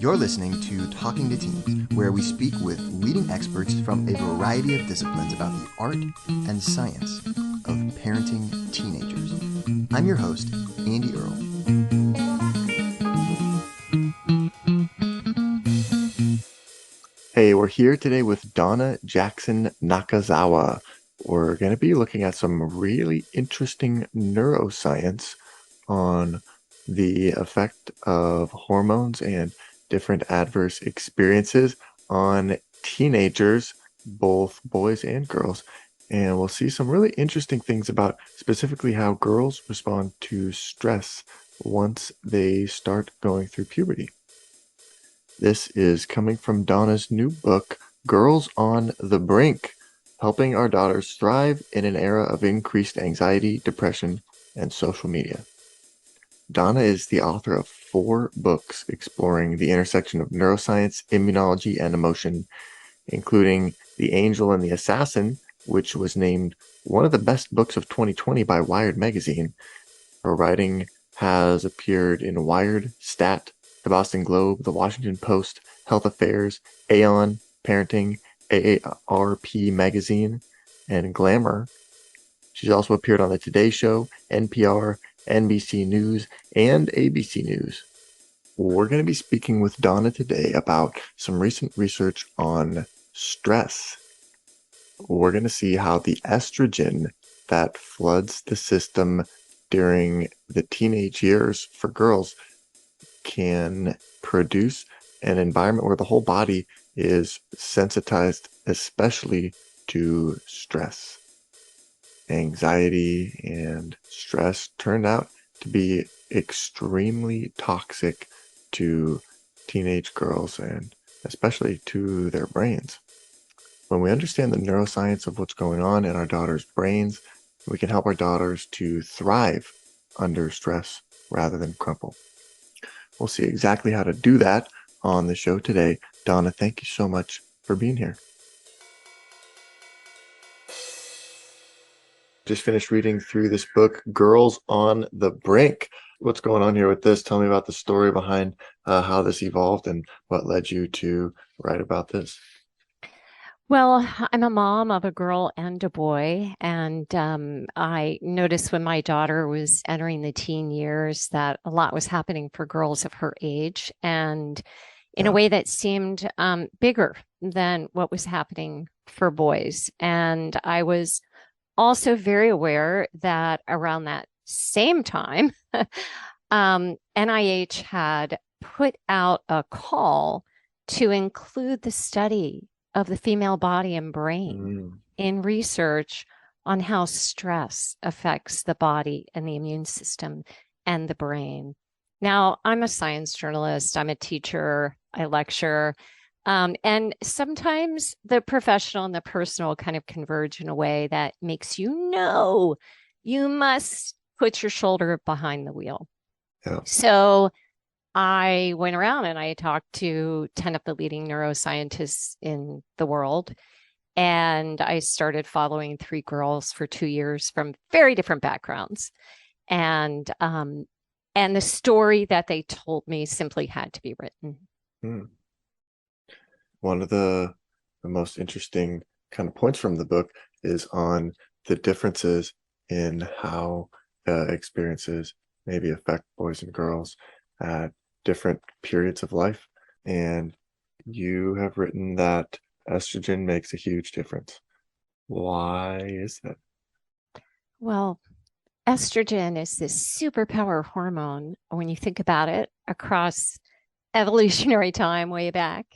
You're listening to Talking to Teens, where we speak with leading experts from a variety of disciplines about the art and science of parenting teenagers. I'm your host, Andy Earle. Hey, we're here today with Donna Jackson Nakazawa. We're going to be looking at some really interesting neuroscience on the effect of hormones and different adverse experiences on teenagers, both boys and girls. And we'll see some really interesting things about specifically how girls respond to stress once they start going through puberty. This is coming from Donna's new book, Girls on the Brink, Helping Our Daughters Thrive in an Era of Increased Anxiety, Depression, and Social Media. Donna is the author of 4 books exploring the intersection of neuroscience, immunology, and emotion, including The Angel and the Assassin, which was named one of the best books of 2020 by Wired magazine. Her writing has appeared in Wired, Stat, the Boston Globe, the Washington Post, Health Affairs, Aeon, Parenting, AARP Magazine, and Glamour. She's also appeared on the Today Show, NPR, NBC News, and ABC News. We're going to be speaking with Donna today about some recent research on stress. We're going to see how the estrogen that floods the system during the teenage years for girls can produce an environment where the whole body is sensitized, especially to stress. Anxiety and stress turned out to be extremely toxic to teenage girls and especially to their brains. When we understand the neuroscience of what's going on in our daughters' brains, we can help our daughters to thrive under stress rather than crumple. We'll see exactly how to do that on the show today. Donna, thank you so much for being here. Just finished reading through this book, Girls on the Brink. What's going on here with this? Tell me about the story behind how this evolved and what led you to write about this. Well, I'm a mom of a girl and a boy, and I noticed when my daughter was entering the teen years that a lot was happening for girls of her age, and in a way that seemed bigger than what was happening for boys. And I was also very aware that around that same time, NIH had put out a call to include the study of the female body and brain in research on how stress affects the body and the immune system and the brain. Now, I'm a science journalist, I'm a teacher, I lecture, and sometimes the professional and the personal kind of converge in a way that makes you must put your shoulder behind the wheel. Yeah. So I went around and I talked to 10 of the leading neuroscientists in the world. And I started following 3 girls for 2 years from very different backgrounds. And the story that they told me simply had to be written. One of the most interesting kind of points from the book is on the differences in how experiences maybe affect boys and girls at different periods of life. And you have written that estrogen makes a huge difference. Why is that? Well, estrogen is this superpower hormone when you think about it across evolutionary time way back.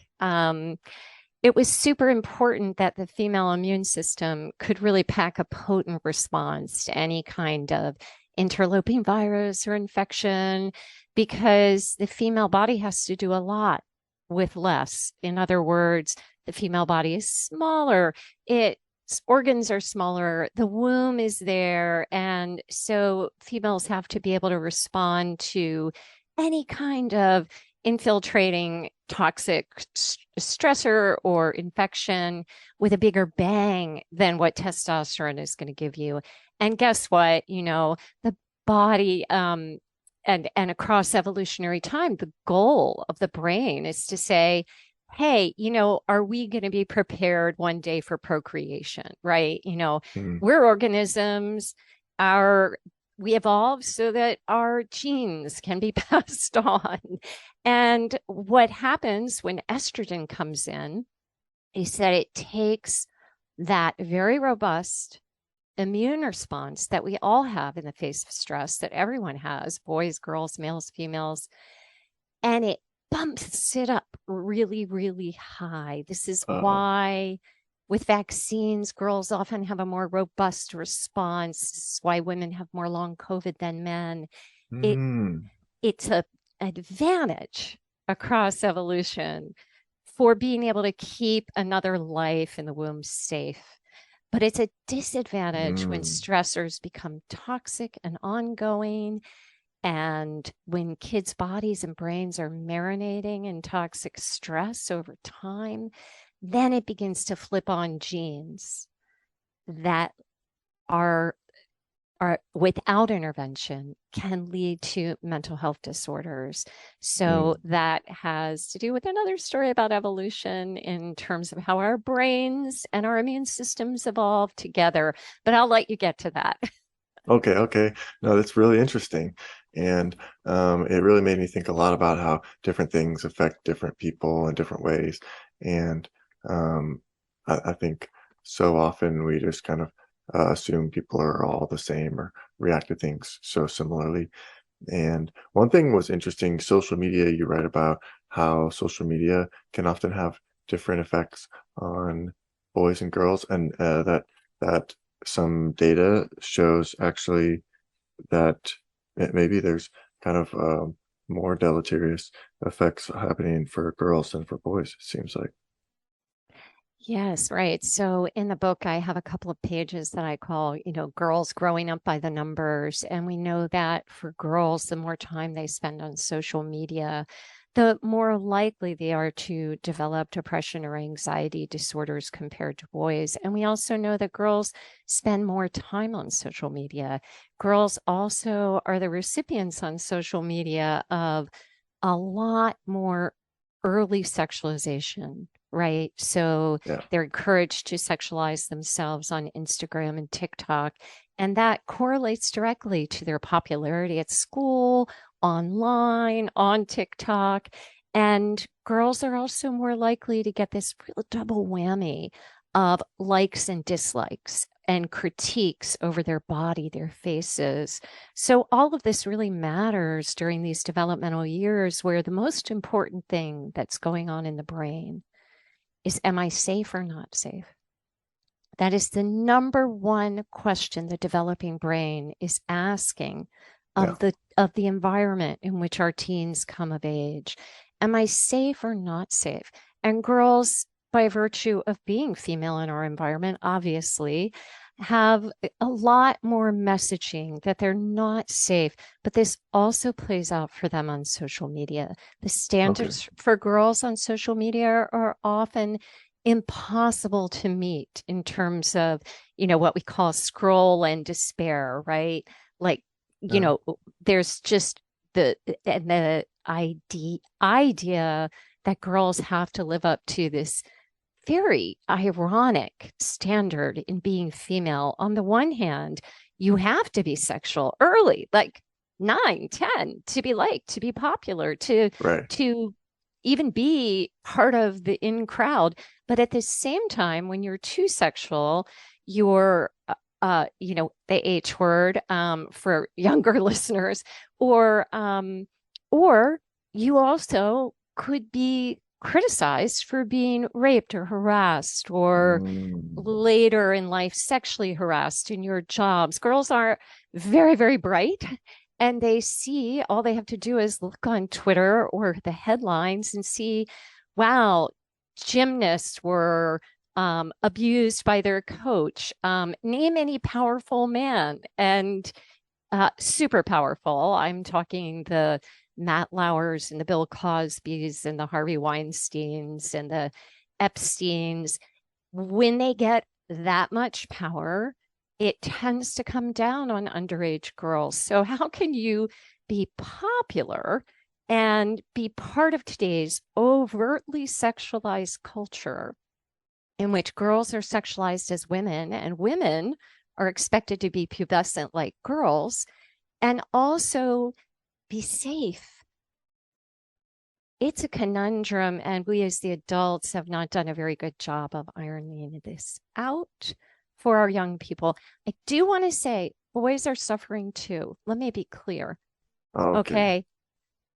It was super important that the female immune system could really pack a potent response to any kind of interloping virus or infection, because the female body has to do a lot with less. In other words, the female body is smaller, its organs are smaller, the womb is there, and so females have to be able to respond to any kind of infiltrating toxic stressor or infection with a bigger bang than what testosterone is going to give you. And guess what? The body and across evolutionary time, the goal of the brain is to say, hey, are we going to be prepared one day for procreation, right? Mm. We're organisms, our we evolved so that our genes can be passed on. And what happens when estrogen comes in is that it takes that very robust immune response that we all have in the face of stress, that everyone has, boys, girls, males, females, and it bumps it up really, really high. This is Uh-oh. why with vaccines, girls often have a more robust response. This is why women have more long COVID than men. It Mm. it's a advantage across evolution for being able to keep another life in the womb safe. But it's a disadvantage when Mm. stressors become toxic and ongoing, and when kids' bodies and brains are marinating in toxic stress over time, then it begins to flip on genes that are without intervention can lead to mental health disorders. So Mm. that has to do with another story about evolution in terms of how our brains and our immune systems evolve together. But I'll let you get to that. Okay, okay. No, that's really interesting. And it really made me think a lot about how different things affect different people in different ways. And um, I think so often we just kind of assume people are all the same or react to things so similarly. And one thing was interesting, social media, you write about how social media can often have different effects on boys and girls, and that some data shows actually that maybe there's kind of more deleterious effects happening for girls than for boys, it seems like. Yes, right. So in the book, I have a couple of pages that I call, girls growing up by the numbers. And we know that for girls, the more time they spend on social media, the more likely they are to develop depression or anxiety disorders compared to boys. And we also know that girls spend more time on social media. Girls also are the recipients on social media of a lot more early sexualization, right? So Yeah. they're encouraged to sexualize themselves on Instagram and TikTok. And that correlates directly to their popularity at school, online, on TikTok. And girls are also more likely to get this real double whammy of likes and dislikes and critiques over their body, their faces. So all of this really matters during these developmental years where the most important thing that's going on in the brain is, am I safe or not safe? That is the number one question the developing brain is asking Yeah. of the environment in which our teens come of age. Am I safe or not safe? And girls, by virtue of being female in our environment, obviously have a lot more messaging that they're not safe, but this also plays out for them on social media. The Okay. standards for girls on social media are often impossible to meet in terms of, what we call scroll and despair, right? Like, Yeah. there's just the idea that girls have to live up to this very ironic standard in being female. On the one hand, you have to be sexual early, like 9, 10, to be liked, to be popular, Right. to even be part of the in crowd. But at the same time, when you're too sexual, you're the H word for younger listeners, or you also could be criticized for being raped or harassed or Mm. later in life sexually harassed in your jobs. Girls are very, very bright and they see all they have to do is look on Twitter or the headlines and see, wow, gymnasts were abused by their coach. Name any powerful man and super powerful. I'm talking the Matt Lauers and the Bill Cosbys and the Harvey Weinsteins and the Epsteins. When they get that much power, it tends to come down on underage girls. So, how can you be popular and be part of today's overtly sexualized culture in which girls are sexualized as women and women are expected to be pubescent like girls and also be safe? It's a conundrum, and we as the adults have not done a very good job of ironing this out for our young people. I do want to say boys are suffering too. Let me be clear. Okay. Okay.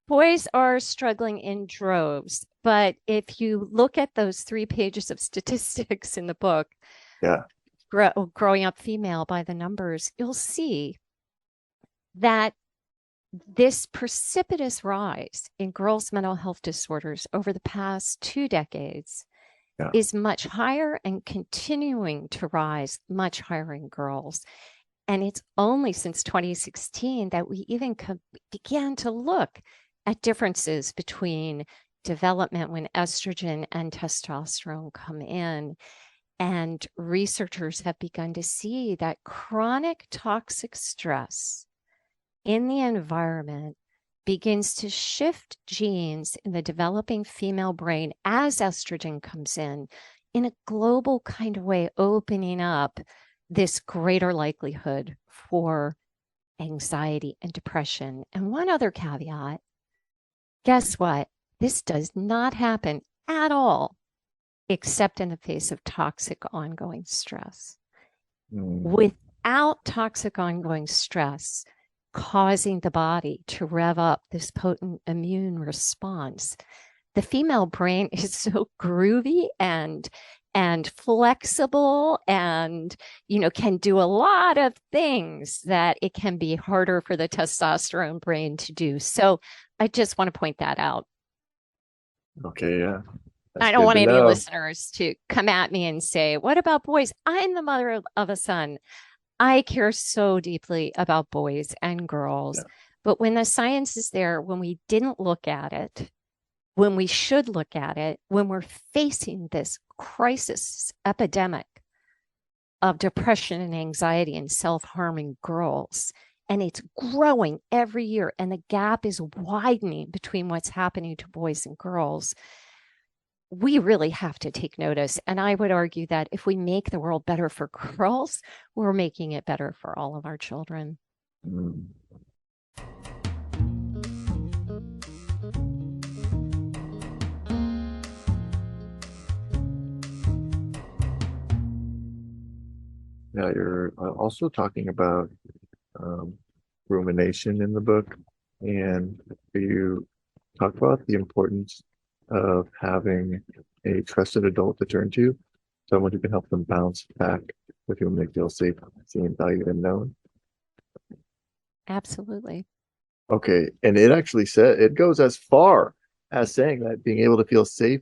Boys are struggling in droves, but if you look at those 3 pages of statistics in the book, Yeah. Growing Up Female by the Numbers, you'll see that this precipitous rise in girls' mental health disorders over the past 2 decades Yeah. is much higher and continuing to rise much higher in girls. And it's only since 2016 that we even began to look at differences between development when estrogen and testosterone come in. And researchers have begun to see that chronic toxic stress in the environment begins to shift genes in the developing female brain as estrogen comes in a global kind of way, opening up this greater likelihood for anxiety and depression. And one other caveat, guess what? This does not happen at all, except in the face of toxic ongoing stress. Mm. Without toxic ongoing stress causing the body to rev up this potent immune response, the female brain is so groovy and flexible and can do a lot of things that it can be harder for the testosterone brain to do. So I just want to point that out. Okay. Yeah. That's I don't good want to any know. listeners to come at me and say, what about boys? I'm the mother of a son. I care so deeply about boys and girls. Yeah. But when the science is there, when we didn't look at it, when we should look at it, when we're facing this crisis epidemic of depression and anxiety and self-harming girls, and it's growing every year, and the gap is widening between what's happening to boys and girls, we really have to take notice. And I would argue that if we make the world better for girls, we're making it better for all of our children. Mm. Yeah. You're also talking about um, rumination in the book, and you talk about the importance of having a trusted adult to turn to, someone who can help them bounce back, with whom they feel safe, seen, valued, and known. Absolutely. Okay, and it actually said it goes as far as saying that being able to feel safe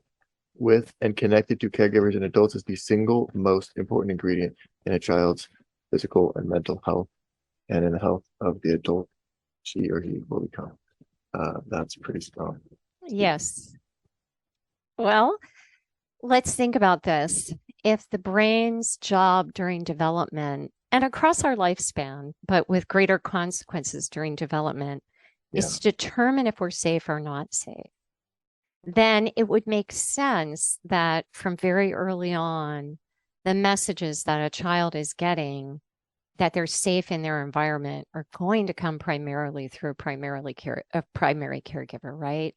with and connected to caregivers and adults is the single most important ingredient in a child's physical and mental health and in the health of the adult she or he will become. That's pretty strong. Yes. Well, let's think about this. If the brain's job during development and across our lifespan, but with greater consequences during development, Yeah, is to determine if we're safe or not safe, then it would make sense that from very early on, the messages that a child is getting that they're safe in their environment are going to come primarily through a primary caregiver, right?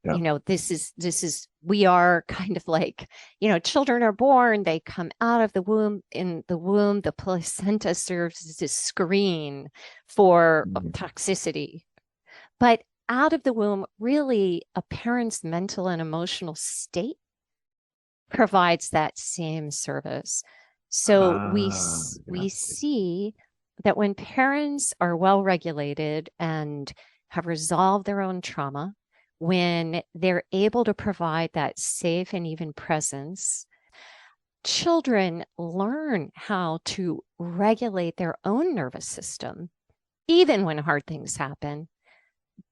yeah. This is we are kind of like, children are born, they come out of the womb. In the womb, the placenta serves as a screen for Mhm. toxicity, but out of the womb, really a parent's mental and emotional state provides that same service. So we Yeah, we see that when parents are well regulated and have resolved their own trauma, when they're able to provide that safe and even presence, children learn how to regulate their own nervous system, even when hard things happen,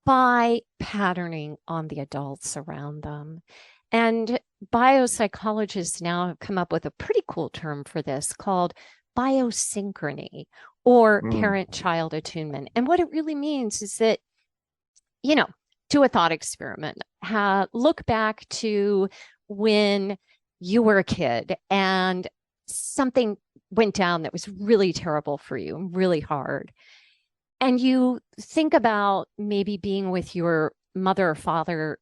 by patterning on the adults around them. And biopsychologists now have come up with a pretty cool term for this called biosynchrony or Mm. parent-child attunement. And what it really means is that, you know, do a thought experiment. Look back to when you were a kid and something went down that was really terrible for you, really hard. And you think about maybe being with your mother or father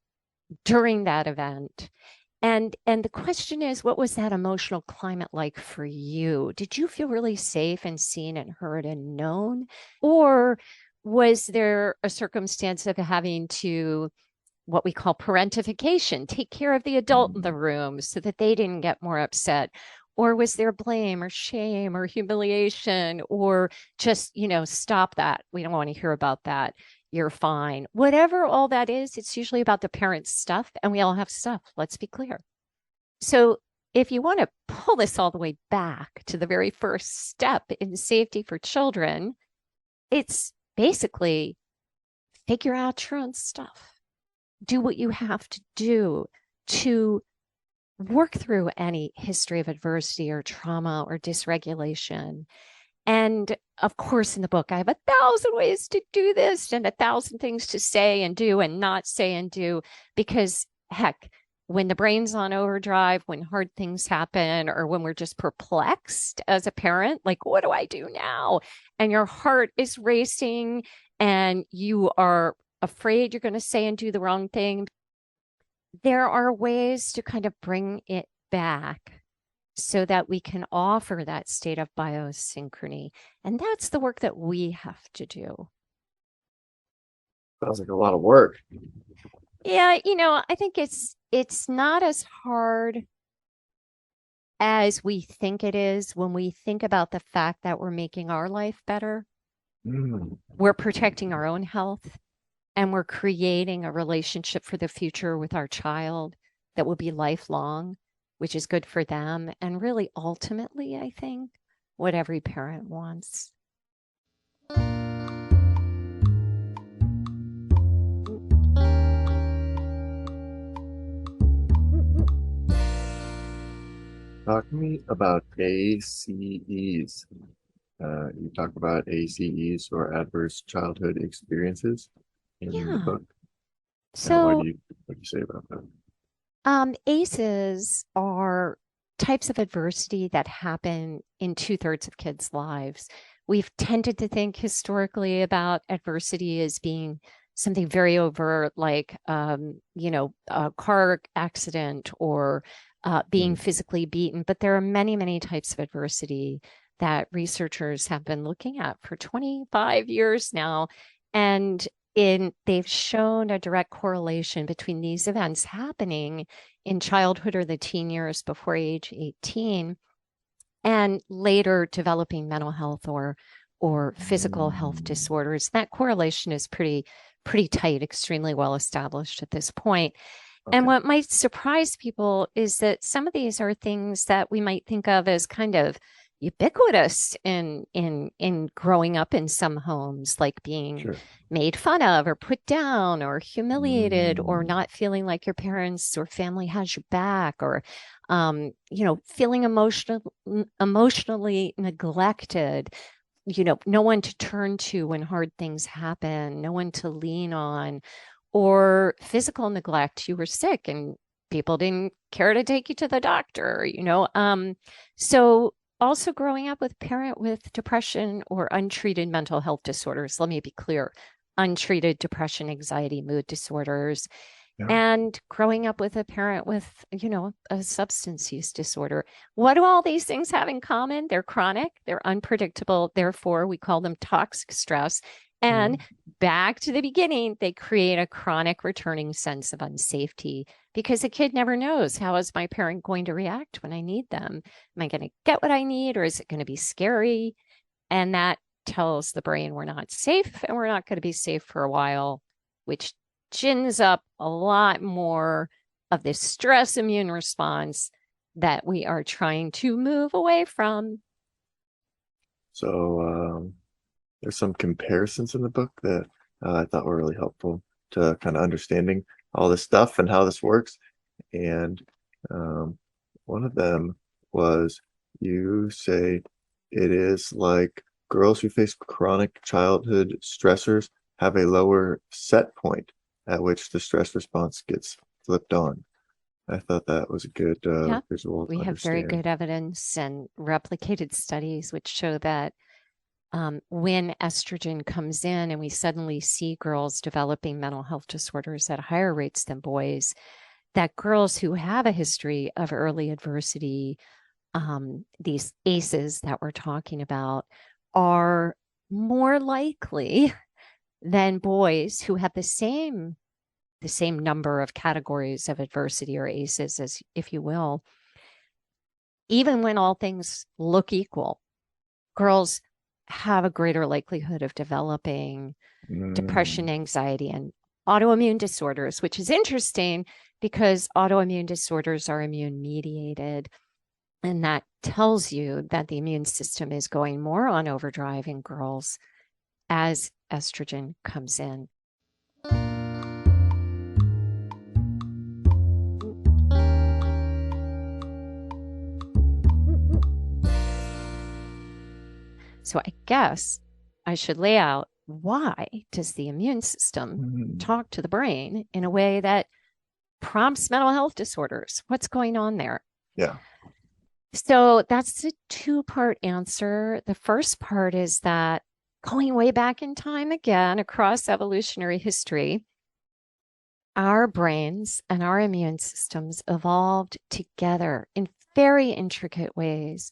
during that event. And the question is, what was that emotional climate like for you? Did you feel really safe and seen and heard and known? Or was there a circumstance of having to what we call parentification, take care of the adult in the room so that they didn't get more upset? Or was there blame or shame or humiliation or just, stop that? We don't want to hear about that. You're fine. Whatever all that is, it's usually about the parents' stuff, and we all have stuff. Let's be clear. So, if you want to pull this all the way back to the very first step in safety for children, it's basically figure out your own stuff. Do what you have to do to work through any history of adversity or trauma or dysregulation. And of course, in the book, I have 1,000 ways to do this and 1,000 things to say and do and not say and do, because heck, when the brain's on overdrive, when hard things happen, or when we're just perplexed as a parent, like, what do I do now? And your heart is racing and you are afraid you're going to say and do the wrong thing. There are ways to kind of bring it back so that we can offer that state of biosynchrony. And that's the work that we have to do. Sounds like a lot of work. Yeah, I think it's not as hard as we think it is when we think about the fact that we're making our life better. Mm. We're protecting our own health and we're creating a relationship for the future with our child that will be lifelong, which is good for them. And really, ultimately, I think what every parent wants. Talk to me about ACEs. You talk about ACEs or adverse childhood experiences in the Yeah. book. And So, what do you say about that? ACEs are types of adversity that happen in 2/3 of kids' lives. We've tended to think historically about adversity as being something very overt, like, a car accident or being Mm. physically beaten. But there are many, many types of adversity that researchers have been looking at for 25 years now. And they've shown a direct correlation between these events happening in childhood or the teen years before age 18 and later developing mental health or physical health disorders. That correlation is pretty tight, extremely well established at this point. And Okay, what might surprise people is that some of these are things that we might think of as kind of ubiquitous in growing up in some homes, like being sure. made fun of or put down or humiliated or Mm. not feeling like your parents or family has your back or feeling emotionally neglected, no one to turn to when hard things happen, no one to lean on, or physical neglect. You were sick and people didn't care to take you to the doctor. So also growing up with a parent with depression or untreated mental health disorders. Let me be clear. Untreated depression, anxiety, mood disorders, Yeah. and growing up with a parent with, a substance use disorder. What do all these things have in common? They're chronic, they're unpredictable. Therefore, we call them toxic stress. And Mm. back to the beginning, they create a chronic returning sense of unsafety because a kid never knows, how is my parent going to react when I need them? Am I going to get what I need, or is it going to be scary? And that tells the brain we're not safe and we're not going to be safe for a while, which gins up a lot more of this stress immune response that we are trying to move away from. So there's some comparisons in the book that I thought were really helpful to kind of understanding all this stuff and how this works. And um, one of them was you say it is like girls who face chronic childhood stressors have a lower set point at which the stress response gets flipped on. I thought that was a good Yeah, visual to we have very understand. good evidence and replicated studies which show that when estrogen comes in and we suddenly see girls developing mental health disorders at higher rates than boys, that girls who have a history of early adversity, these ACEs that we're talking about, are more likely than boys who have the same number of categories of adversity or ACEs, as if you will. Even when all things look equal, girls have a greater likelihood of developing depression, Mm, anxiety, and autoimmune disorders, which is interesting because autoimmune disorders are immune mediated. And that tells you that the immune system is going more on overdrive in girls as estrogen comes in. So I guess I should lay out, why does the immune system mm, talk to the brain in a way that prompts mental health disorders? What's going on there? yeah. So that's a two-part answer. The first part is that going way back in time again across evolutionary history, our brains and our immune systems evolved together in very intricate ways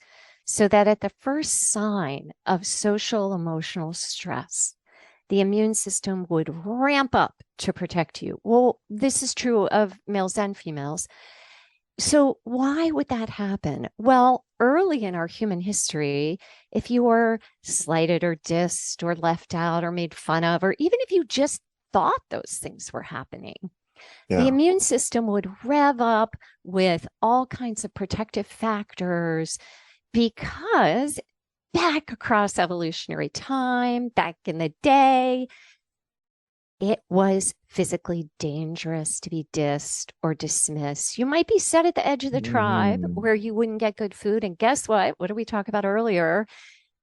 so that at the first sign of social emotional stress, the immune system would ramp up to protect you. Well, this is true of males and females. So, why would that happen? Well, early in our human history, if you were slighted or dissed or left out or made fun of, or even if you just thought those things were happening, the Yeah. immune system would rev up with all kinds of protective factors because back across evolutionary time, back in the day, it was physically dangerous to be dissed or dismissed. You might be set at the edge of the tribe Mm, where you wouldn't get good food. And guess what? What did we talk about earlier?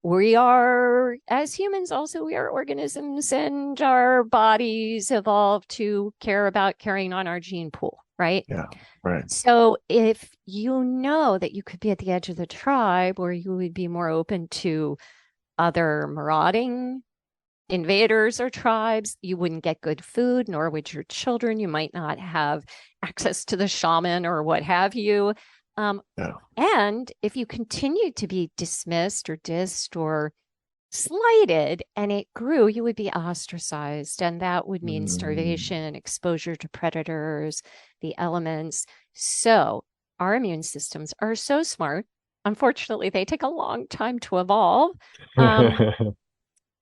We are, as humans, also, we are organisms, and our bodies evolved to care about carrying on our gene pool, right? yeah. Right. So if you know that you could be at the edge of the tribe where you would be more open to other marauding invaders or tribes, you wouldn't get good food, nor would your children. You might not have access to the shaman or what have you. Um, Yeah. and if you continue to be dismissed or dissed or slighted and it grew, you would be ostracized. And that would mean Mm, starvation, exposure to predators, the elements. So our immune systems are so smart. Unfortunately, they take a long time to evolve. Um,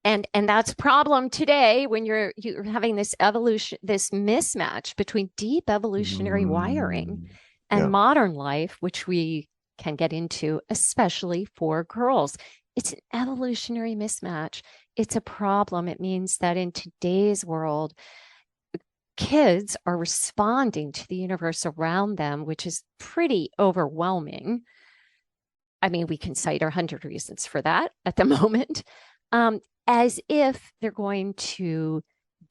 and that's a problem today when you're having this evolution, this mismatch between deep evolutionary wiring mm, and yeah. modern life, which we can get into, especially for girls. It's an evolutionary mismatch. It's a problem. It means that in today's world, kids are responding to the universe around them, which is pretty overwhelming. I mean, we can cite 100 reasons for that at the moment, as if they're going to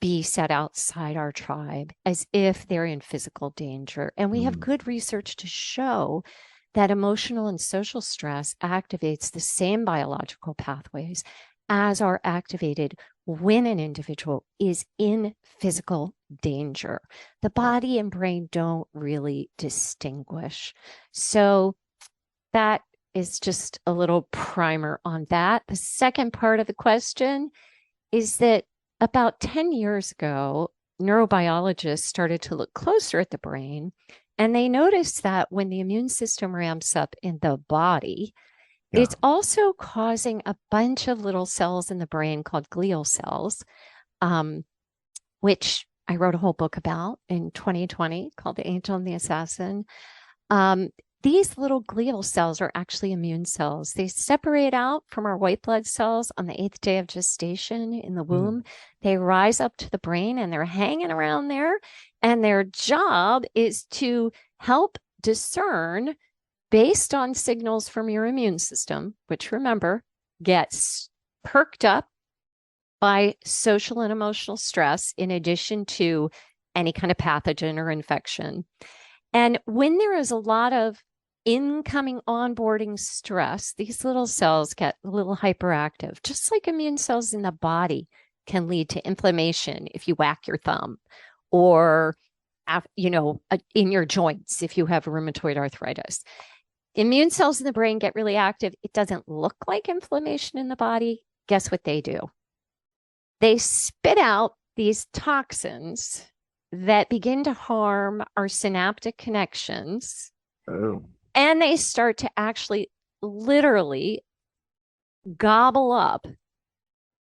be set outside our tribe, as if they're in physical danger. And we have Mm, good research to show that emotional and social stress activates the same biological pathways as are activated when an individual is in physical danger. The body and brain don't really distinguish. So that is just a little primer on that. The second part of the question is that about 10 years ago, neurobiologists started to look closer at the brain, and they noticed that when the immune system ramps up in the body, yeah. it's also causing a bunch of little cells in the brain called glial cells, um, which I wrote a whole book about in 2020 called The Angel and the Assassin. Um, these little glial cells are actually immune cells. They separate out from our white blood cells on the eighth day of gestation in the Mm, womb. They rise up to the brain and they're hanging around there. And their job is to help discern based on signals from your immune system, which remember, gets perked up by social and emotional stress, in addition to any kind of pathogen or infection. And when there is a lot of incoming onboarding stress, these little cells get a little hyperactive, just like immune cells in the body can lead to inflammation if you whack your thumb, or in your joints if you have rheumatoid arthritis. Immune cells in the brain get really active. It doesn't look like inflammation in the body. Guess what they do? They spit out these toxins that begin to harm our synaptic connections. Oh, And they start to actually literally gobble up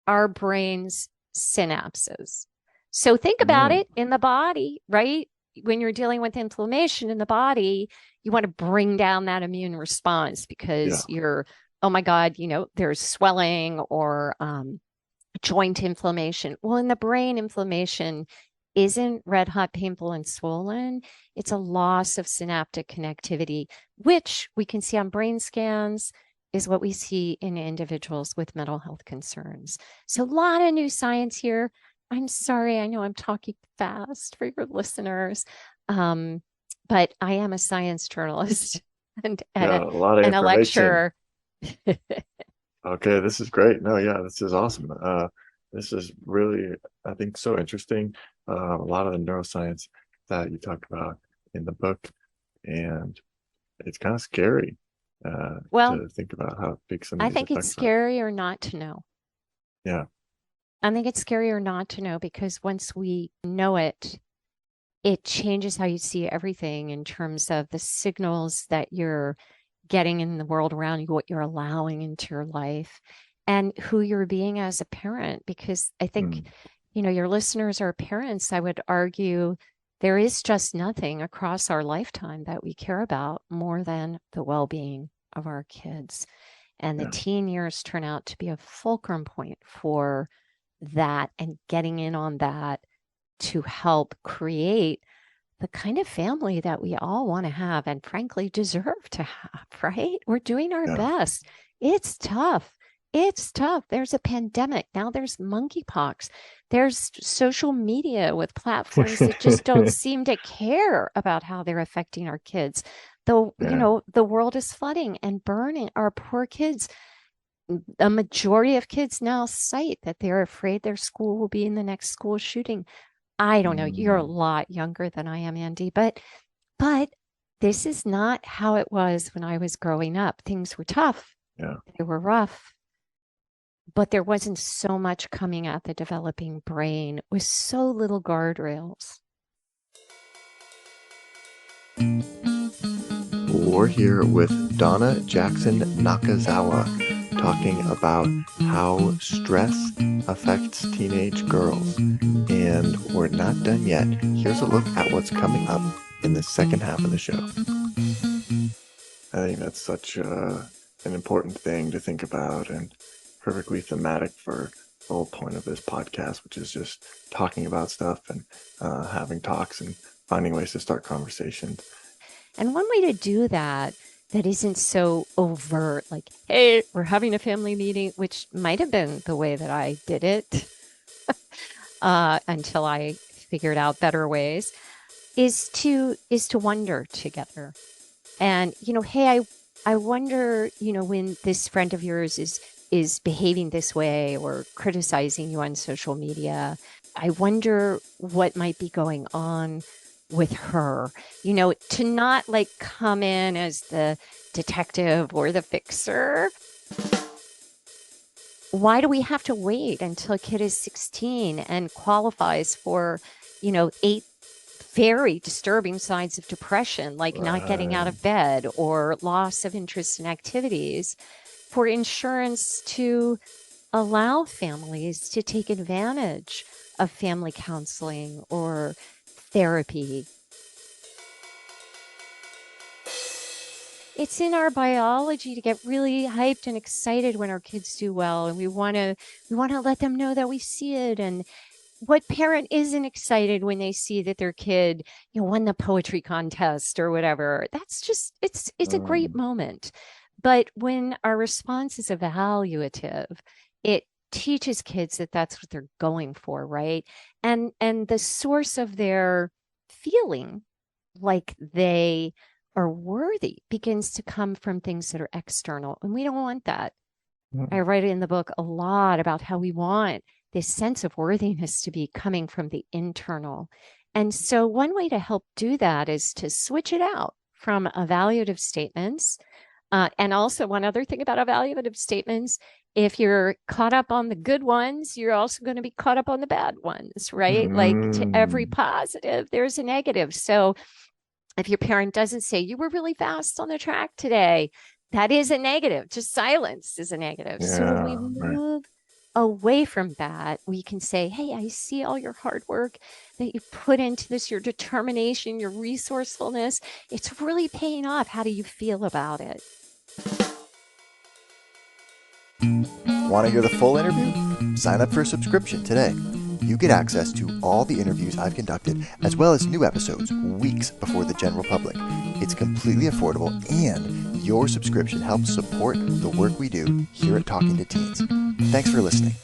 our brain's synapses. So think about mm, it in the body, right? When you're dealing with inflammation in the body, you want to bring down that immune response yeah, because oh my God, there's swelling or joint inflammation. Well, in the brain, inflammation isn't red hot, painful, and swollen. It's a loss of synaptic connectivity, which we can see on brain scans, is what we see in individuals with mental health concerns. So, a lot of new science here. I'm sorry, I know I'm talking fast for your listeners, um, but I am a science journalist and, and, yeah, a, a lot of and a information. lecturer. Okay, this is great. No, yeah, this is awesome. This is really, I think, so interesting. A lot of the neuroscience that you talked about in the book, and it's kind of scary Well, to think about how big some of I these think it's effects are. scarier not to know. Yeah, I think it's scarier not to know because once we know it, it changes how you see everything in terms of the signals that you're getting in the world around you, what you're allowing into your life, and who you're being as a parent. Because I think, mm, your listeners are parents. I would argue there is just nothing across our lifetime that we care about more than the well being of our kids. And the yeah, teen years turn out to be a fulcrum point for that and getting in on that to help create the kind of family that we all want to have and frankly deserve to have, right? We're doing our yeah. best. It's tough. It's tough. There's a pandemic. Now there's monkeypox. There's social media with platforms that just don't seem to care about how they're affecting our kids. Though, Yeah. the world is flooding and burning our poor kids. A majority of kids now cite that they're afraid their school will be in the next school shooting. I don't know. You're a Mm, lot younger than I am, Andy, but this is not how it was when I was growing up. Things were tough. yeah. They were rough, but there wasn't so much coming at the developing brain with so little guardrails. We're here with Donna Jackson Nakazawa talking about how stress affects teenage girls. And we're not done yet. Here's a look at what's coming up in the second half of the show. I think that's such an important thing to think about and perfectly thematic for the whole point of this podcast, which is just talking about stuff and having talks and finding ways to start conversations. And one way to do that that isn't so overt, like, hey, we're having a family meeting, which might have been the way that I did it until I figured out better ways, is to wonder together. And, hey, I wonder, when this friend of yours is behaving this way or criticizing you on social media, I wonder what might be going on with her. To not like come in as the detective or the fixer. Why do we have to wait until a kid is 16 and qualifies for, eight very disturbing signs of depression, like not getting out Right. of bed or loss of interest in activities, for insurance to allow families to take advantage of family counseling or therapy? It's in our biology to get really hyped and excited when our kids do well, and we want to let them know that we see it. And what parent isn't excited when they see that their kid, won the poetry contest or whatever? That's just it's a great Mm, moment. But when our response is evaluative, it teaches kids that that's what they're going for, right? And the source of their feeling like they are worthy begins to come from things that are external, and we don't want that. I Mm. write in the book a lot about how we want this sense of worthiness to be coming from the internal. And so, one way to help do that is to switch it out from evaluative statements. And also, one other thing about evaluative statements, if you're caught up on the good ones, you're also going to be caught up on the bad ones, right? Like to every Mm. positive, there's a negative. So, if your parent doesn't say you were really fast on the track today, that is a negative. Just silence is a negative. So when we Yeah, right. move away from that, we can say, hey, I see all your hard work that you put into this, your determination, your resourcefulness. It's really paying off. How do you feel about it? Want to hear the full interview? Sign up for a subscription today. You get access to all the interviews I've conducted, as well as new episodes weeks before the general public. It's completely affordable, and your subscription helps support the work we do here at Talking to Teens. Thanks for listening.